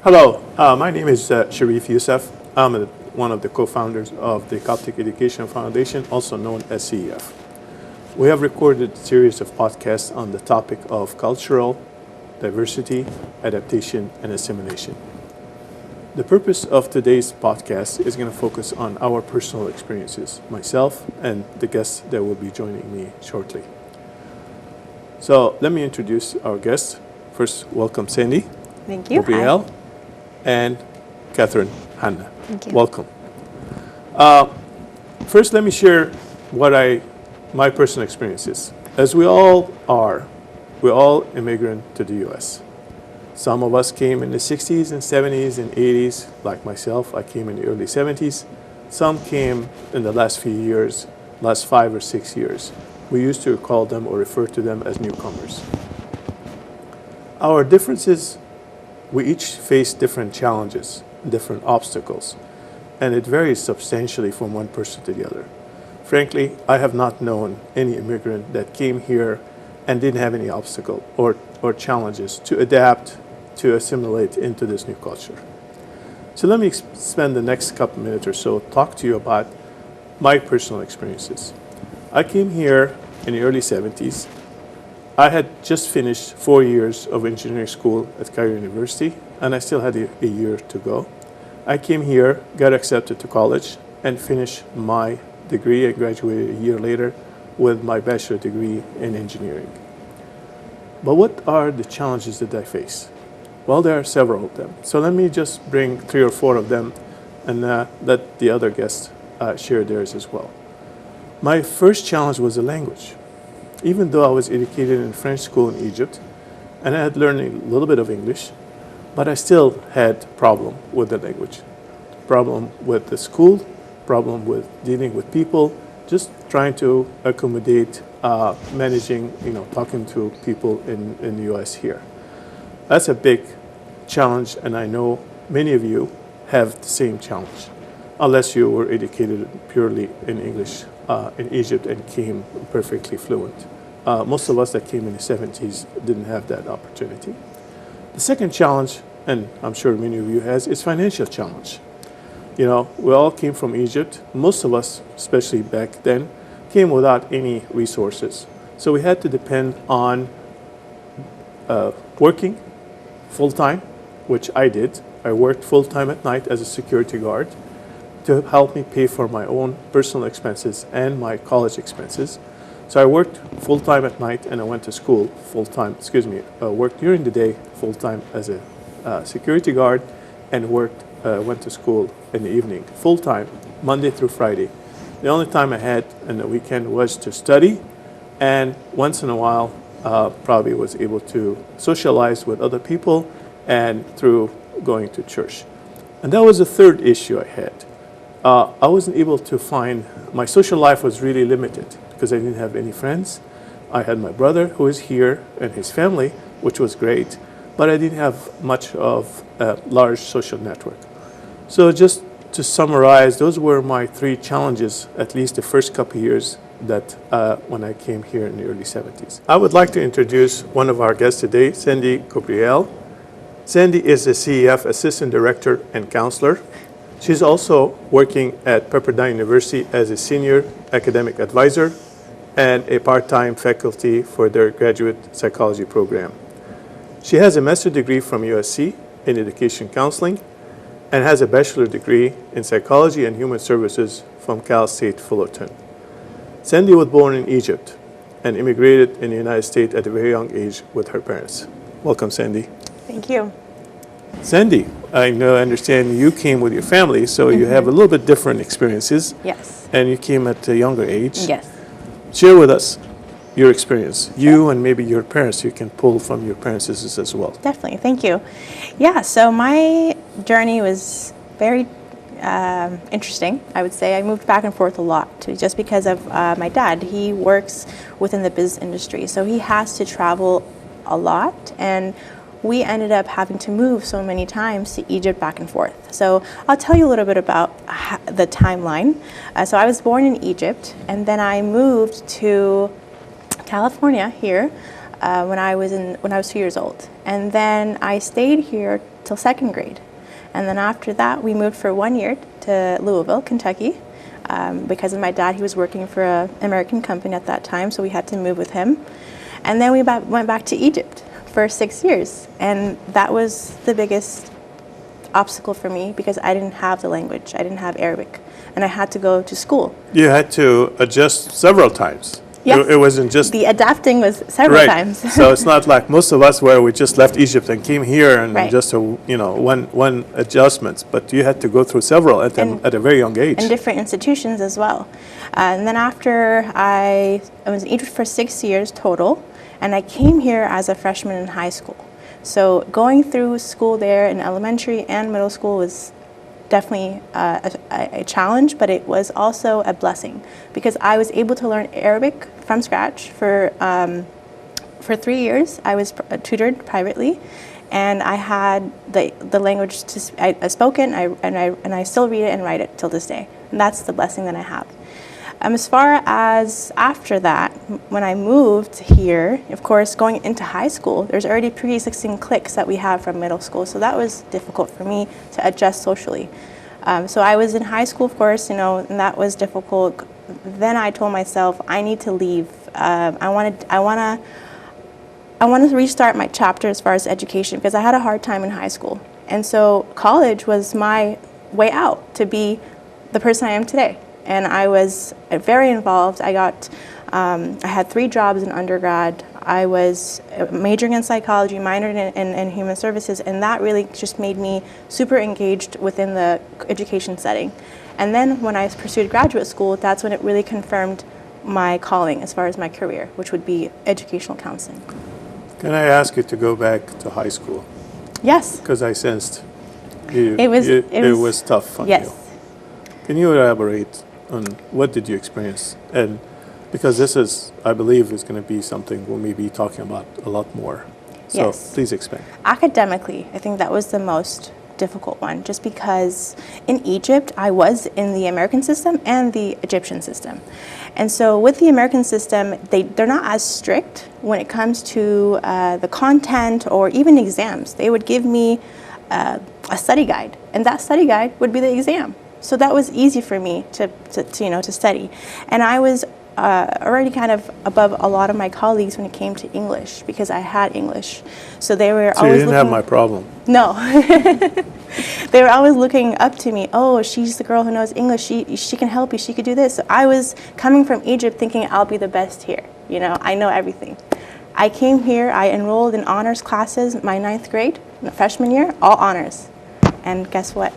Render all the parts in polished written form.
Hello, my name is Sharif Youssef. I'm one of the co-founders of the Coptic Education Foundation, also known as CEF. We have recorded a series of podcasts on the topic of cultural diversity, adaptation, and assimilation. The purpose of today's podcast is going to focus on our personal experiences, myself and the guests that will be joining me shortly. So let me introduce our guests. First, welcome Sandy. Thank you. Gabrielle, and Catherine Hanna. Thank you. Welcome. First, let me share my personal experiences. As we all are, we're all immigrant to the U.S. Some of us came in the 60s and 70s and 80s, like myself. I came in the early 70s. Some came in the last few years, last 5 or 6 years. We used to call them or refer to them as newcomers. Our differences, we each face different challenges, different obstacles, and it varies substantially from one person to the other. Frankly, I have not known any immigrant that came here and didn't have any obstacle or challenges to adapt, to assimilate into this new culture. So let me spend the next couple minutes or so talk to you about my personal experiences. I came here in the early 70s. I had just finished 4 years of engineering school at Cairo University, and I still had a year to go. I came here, got accepted to college, and finished my degree and graduated a year later with my bachelor degree in engineering. But what are the challenges that I face? Well, there are several of them. So let me just bring 3 or 4 of them and let the other guests share theirs as well. My first challenge was the language. Even though I was educated in French school in Egypt, and I had learned a little bit of English, but I still had problem with the language. Problem with the school, problem with dealing with people, just trying to accommodate, managing, talking to people in the US here. That's a big challenge, and I know many of you have the same challenge, unless you were educated purely in English in Egypt and came perfectly fluent. Most of us that came in the 70s didn't have that opportunity. The second challenge, and I'm sure many of you has, is financial challenge. We all came from Egypt. Most of us, especially back then, came without any resources. So we had to depend on working full-time, which I did. I worked full-time at night as a security guard to help me pay for my own personal expenses and my college expenses. So I worked full-time at night, and I went to school full-time, worked during the day full-time as a security guard, and went to school in the evening full-time, Monday through Friday. The only time I had in the weekend was to study, and once in a while probably was able to socialize with other people and through going to church. And that was the third issue I had. I wasn't able to find, my social life was really limited because I didn't have any friends. I had my brother who is here and his family, which was great, but I didn't have much of a large social network. So just to summarize, those were my 3 challenges, at least the first couple of years that when I came here in the early 70s. I would like to introduce one of our guests today, Sandy Gabrielle. Sandy is a CEF Assistant Director and Counselor. She's also working at Pepperdine University as a Senior Academic Advisor and a part-time faculty for their graduate psychology program. She has a master's degree from USC in education counseling and has a bachelor degree in psychology and human services from Cal State Fullerton. Sandy was born in Egypt and immigrated in the United States at a very young age with her parents. Welcome, Sandy. Thank you. Sandy, I understand you came with your family, so you have a little bit different experiences. Yes. And you came at a younger age. Yes. Share with us your experience, you and maybe your parents. You can pull from your parents as well. Definitely. Thank you. Yeah, so my journey was very interesting, I would say. I moved back and forth a lot just because of my dad. He works within the business industry, so he has to travel a lot, and we ended up having to move so many times to Egypt back and forth. So I'll tell you a little bit about the timeline. So I was born in Egypt, and then I moved to California here when I was 2 years old, and then I stayed here till 2nd grade. And then after that, we moved for 1 year to Louisville, Kentucky. Because of my dad, he was working for an American company at that time, so we had to move with him. And then we went back to Egypt for 6 years. And that was the biggest obstacle for me because I didn't have the language. I didn't have Arabic. And I had to go to school. You had to adjust several times. Yes. It wasn't just... The adapting was several times. So it's not like most of us where we just left Egypt and came here and Right. just, one adjustments. But you had to go through several at a very young age. In different institutions as well. And then after I was in Egypt for 6 years total, and I came here as a freshman in high school. So going through school there in elementary and middle school was definitely a challenge, but it was also a blessing because I was able to learn Arabic from scratch for 3 years. I was tutored privately, and I had the language I spoken, and I still read it and write it till this day. And that's the blessing that I have. As far as after that, when I moved here, of course, going into high school, there's already pre-existing cliques that we have from middle school, so that was difficult for me to adjust socially. So I was in high school, of course, and that was difficult. Then I told myself I need to leave. I want to restart my chapter as far as education because I had a hard time in high school, and so college was my way out to be the person I am today. And I was very involved. I had 3 jobs in undergrad. I was majoring in psychology, minoring in human services, and that really just made me super engaged within the education setting. And then when I pursued graduate school, that's when it really confirmed my calling as far as my career, which would be educational counseling. Can I ask you to go back to high school? Yes. Because I sensed It was tough on yes. you. Can you elaborate on what did you experience? And because this is, I believe, is going to be something we'll maybe be talking about a lot more. So Yes. please expand. Academically, I think that was the most difficult one, just because in Egypt, I was in the American system and the Egyptian system. And so with the American system, they're not as strict when it comes to the content or even exams. They would give me a study guide, and that study guide would be the exam. So that was easy for me to study. And I was already kind of above a lot of my colleagues when it came to English because I had English. So they were So always you didn't have my problem. No. They were always looking up to me. Oh, she's the girl who knows English. She can help you. She could do this. So I was coming from Egypt thinking I'll be the best here. I know everything. I came here, I enrolled in honors classes my 9th grade, freshman year, all honors. And guess what?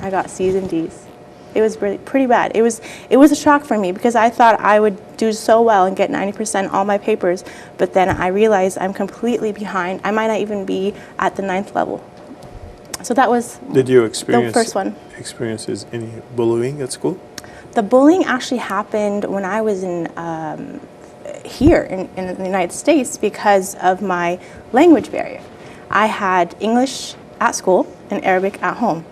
I got C's and D's. It was pretty bad. It was a shock for me because I thought I would do so well and get 90% all my papers, but then I realized I'm completely behind. I might not even be at the 9th level. So that was Did you experience the first one. Experiences any bullying at school? The bullying actually happened when I was here in the United States because of my language barrier. I had English at school and Arabic at home.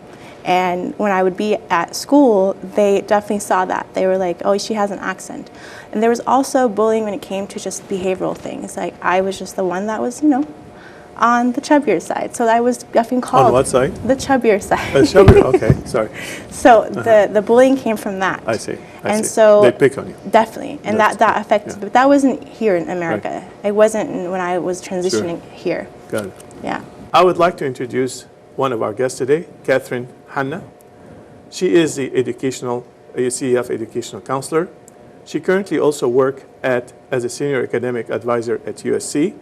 And when I would be at school, they definitely saw that. They were like, oh, she has an accent. And there was also bullying when it came to just behavioral things. Like I was just the one that was, on the chubbier side. So I was definitely called. On what side? The chubbier side. The chubbier, okay, sorry. So the bullying came from that. I see. So they pick on you. Definitely. And that affected, yeah. But that wasn't here in America. Right. It wasn't when I was transitioning here. Got it. Yeah. I would like to introduce one of our guests today, Catherine Hanna. She is the CEF educational counselor. She currently also works as a senior academic advisor at USC.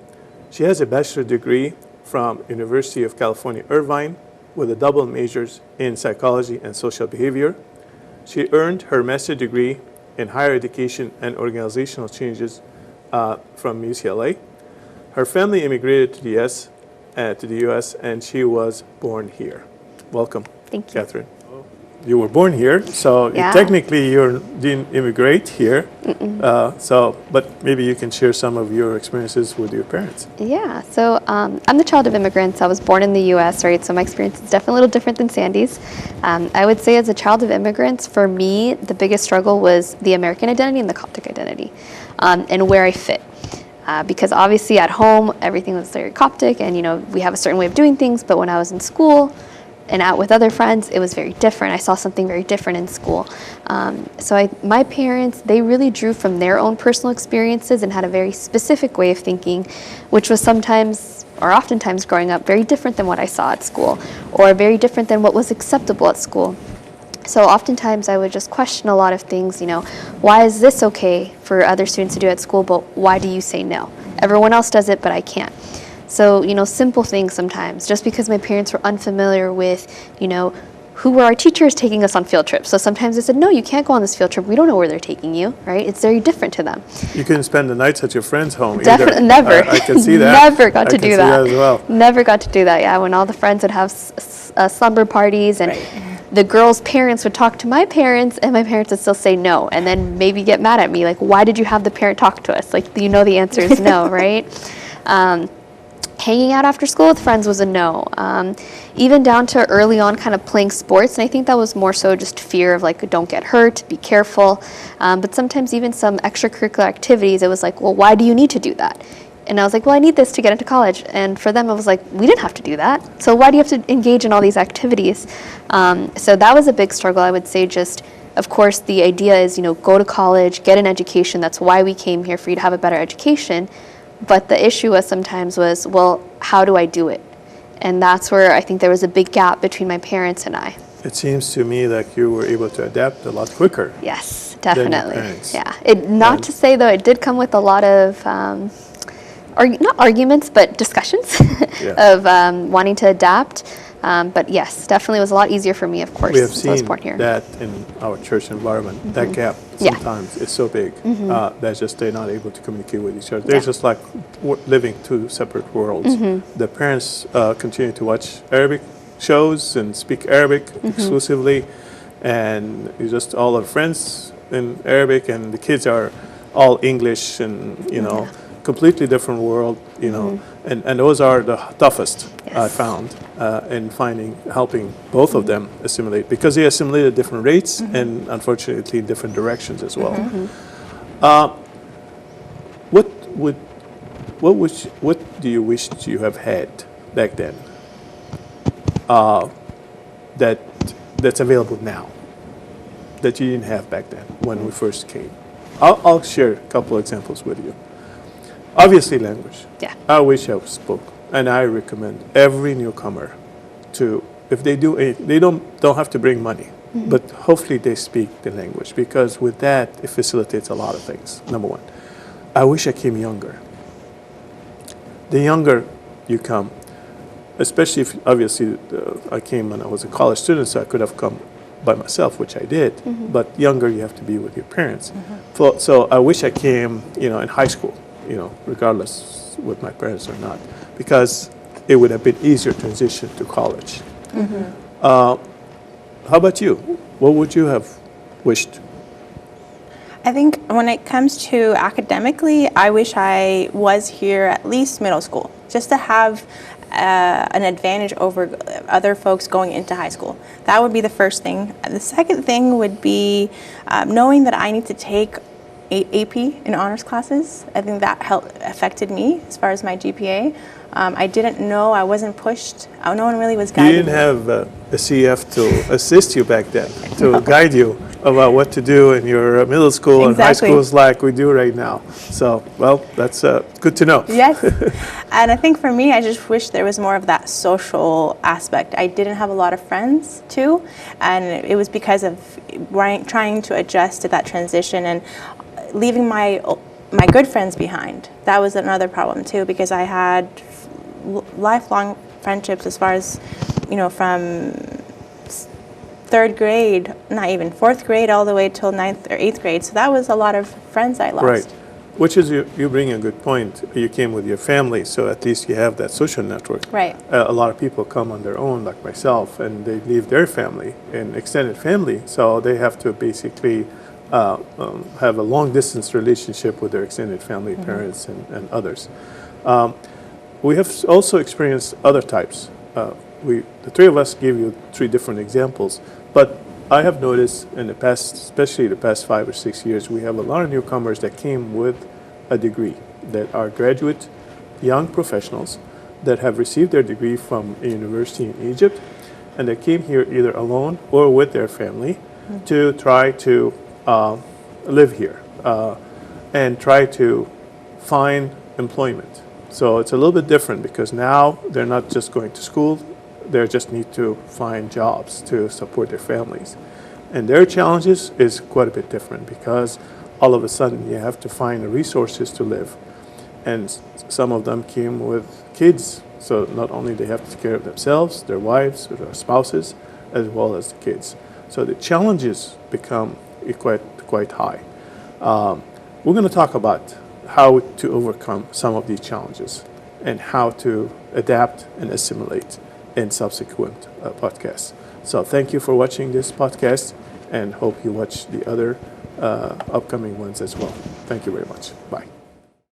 She has a bachelor's degree from University of California, Irvine, with a double majors in psychology and social behavior. She earned her master's degree in higher education and organizational changes from UCLA. Her family immigrated to the U.S. and she was born here. Welcome, Thank you. Catherine. You were born here, so Yeah. technically you didn't immigrate here. But maybe you can share some of your experiences with your parents. Yeah, so I'm the child of immigrants. I was born in the U.S., right? So my experience is definitely a little different than Sandy's. I would say as a child of immigrants, for me, the biggest struggle was the American identity and the Coptic identity, and where I fit. because obviously at home everything was very Coptic, and we have a certain way of doing things. But when I was in school and out with other friends, it was very different. I saw something very different in school. My parents, they really drew from their own personal experiences and had a very specific way of thinking, which was sometimes or oftentimes growing up very different than what I saw at school, or very different than what was acceptable at school. So oftentimes I would just question a lot of things, why is this okay for other students to do at school, but why do you say no? Everyone else does it, but I can't. So, simple things sometimes, just because my parents were unfamiliar with, who were our teachers taking us on field trips. So sometimes they said, no, you can't go on this field trip. We don't know where they're taking you, right? It's very different to them. You couldn't spend the nights at your friend's home Definitely, either. never. I can see that. Never got to do that. I can see that as well. Never got to do that, yeah. When all the friends would have slumber parties, and the girls' parents would talk to my parents, and my parents would still say no, and then maybe get mad at me, like, why did you have the parent talk to us? Like, the answer is no, right? Hanging out after school with friends was a no. Even down to early on kind of playing sports, and I think that was more so just fear of like, don't get hurt, be careful. But sometimes even some extracurricular activities, it was like, well, why do you need to do that? And I was like, well, I need this to get into college. And for them, I was like, we didn't have to do that. So why do you have to engage in all these activities? So that was a big struggle, I would say. Just, of course, the idea is, go to college, get an education. That's why we came here, for you to have a better education. But the issue was, well, how do I do it? And that's where I think there was a big gap between my parents and I. It seems to me like you were able to adapt a lot quicker. Yes, definitely. Than your parents. Yeah. Not to say, though, it did come with a lot of, not arguments, but discussions of wanting to adapt. But yes, definitely was a lot easier for me, of course, We have since I was seen born here. that in our church environment. That gap Yeah. sometimes is so big that just they're not able to communicate with each other. They're just like living two separate worlds. The parents continue to watch Arabic shows and speak Arabic exclusively, and it's just all our friends in Arabic, and the kids are all English, and completely different world, and those are the toughest I found in helping both of them assimilate, because they assimilate at different rates and unfortunately in different directions as well. What do you wish you have had back then that's available now that you didn't have back then when we first came? I'll share a couple examples with you. Obviously, language. Yeah. I wish I spoke, and I recommend every newcomer to, if they do, they don't have to bring money, but hopefully they speak the language, because with that it facilitates a lot of things. Number one, I wish I came younger. The younger you come, especially if obviously I came when I was a college student, so I could have come by myself, which I did. But younger, you have to be with your parents. So I wish I came, in high school. Regardless with my parents or not, because it would have been easier transition to college. How about you? What would you have wished? I think when it comes to academically, I wish I was here at least middle school, just to have an advantage over other folks going into high school. That would be the first thing. The second thing would be knowing that I need to take AP in honors classes. I think that affected me as far as my GPA. I didn't know, I wasn't pushed. No one really was guiding me. You didn't have a CF to assist you back then, to guide you about what to do in your middle school and high schools like we do right now. So, well, that's good to know. Yes. And I think for me, I just wish there was more of that social aspect. I didn't have a lot of friends too, and it was because of trying to adjust to that transition and leaving my good friends behind. That was another problem too, because I had lifelong friendships as far as, from third grade, not even fourth grade, all the way till 9th or 8th grade. So that was a lot of friends I lost. Right. Which is, you bring a good point. You came with your family, so at least you have that social network. Right. A lot of people come on their own, like myself, and they leave their family and extended family, so they have to basically have a long distance relationship with their extended family, parents and others. We have also experienced other types. The three of us gave you 3 different examples, but I have noticed in the past, especially the past 5 or 6 years, we have a lot of newcomers that came with a degree, that are graduate young professionals that have received their degree from a university in Egypt, and they came here either alone or with their family to try to live here and try to find employment. So it's a little bit different because now they're not just going to school, they just need to find jobs to support their families. And their challenges is quite a bit different because all of a sudden you have to find the resources to live. And some of them came with kids, so not only they have to take care of themselves, their wives, or their spouses, as well as the kids. So the challenges become quite high. We're going to talk about how to overcome some of these challenges and how to adapt and assimilate in subsequent podcasts. So thank you for watching this podcast and hope you watch the other upcoming ones as well. Thank you very much. Bye.